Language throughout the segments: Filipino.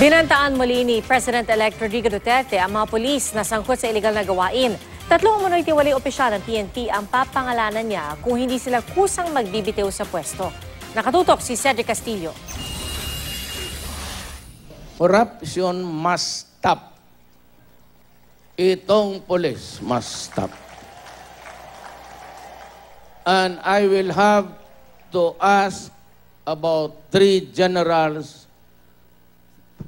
Binantaan muli ni President-elect Rodrigo Duterte ang mga pulis na sangkot sa iligal na gawain. Tatlong umunoy tiwalay opisyal ng PNP ang papangalanan niya kung hindi sila kusang magbibitiw sa pwesto. Nakatutok si Cedric Castillo. Corruption must stop. Itong pulis must stop. And I will have to ask about 3 generals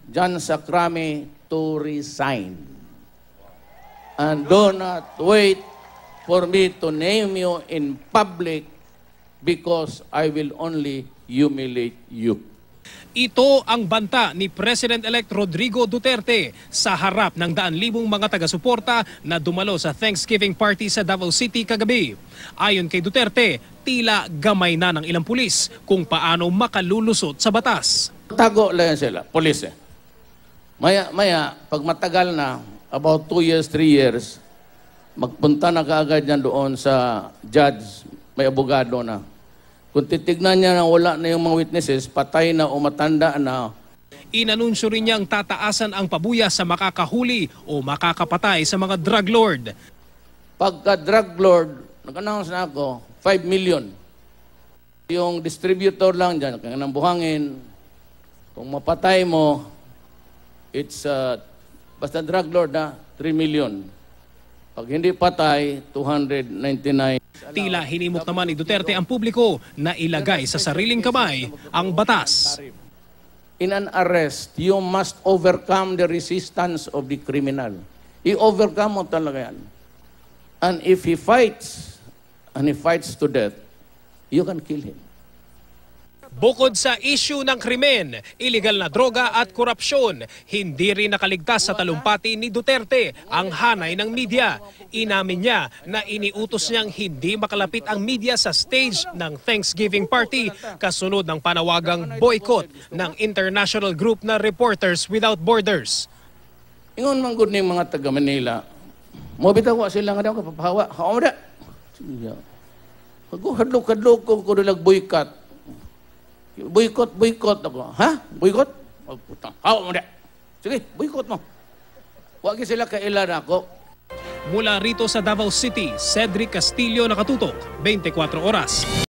John Sacrame to resign. And do not wait for me to name you in public because I will only humiliate you. Ito ang banta ni President-elect Rodrigo Duterte sa harap ng 100,000 mga taga-suporta na dumalo sa Thanksgiving party sa Davao City kagabi. Ayon kay Duterte, tila gamay na ng ilang pulis kung paano makalulusot sa batas. Tago lang sila, pulis. Maya, pag matagal na, about 2 years, 3 years, magpunta na kaagad yan doon sa judge, may abogado na. Kung titignan niya na wala na yung mga witnesses, patay na o matanda na. Inanunsyo rin niyang tataasan ang pabuya sa makakahuli o makakapatay sa mga drug lord. Pagka drug lord, nag-announce na ako, 5 million. Yung distributor lang dyan, kaya nang buhangin, kung mapatay mo, it's basta drug lord na 3 million. Pag hindi patay, 299. Tila hinimok naman ni Duterte ang publiko na ilagay sa sariling kamay ang batas. In an arrest, you must overcome the resistance of the criminal. I-overcome mo talaga yan. And if he fights, and he fights to death, you can kill him. Bukod sa issue ng krimen, iligal na droga at korupsyon, hindi rin nakaligtas sa talumpati ni Duterte ang hanay ng media. Inamin niya na iniutos niyang hindi makalapit ang media sa stage ng Thanksgiving party kasunod ng panawagang boycott ng international group na Reporters Without Borders. Ingon man gud ning mga taga Manila, mo bitaw sila nga daw kapapahawa. Hao da. Hadlok-hadlok ko nilag boycott. Boycott ako. Ha? Boycott? Oh, putang. Hawa mo na. Sige, boycott mo. Huwag sila kailan ako. Mula rito sa Davao City, Cedric Castillo, Nakatutok, 24 Oras.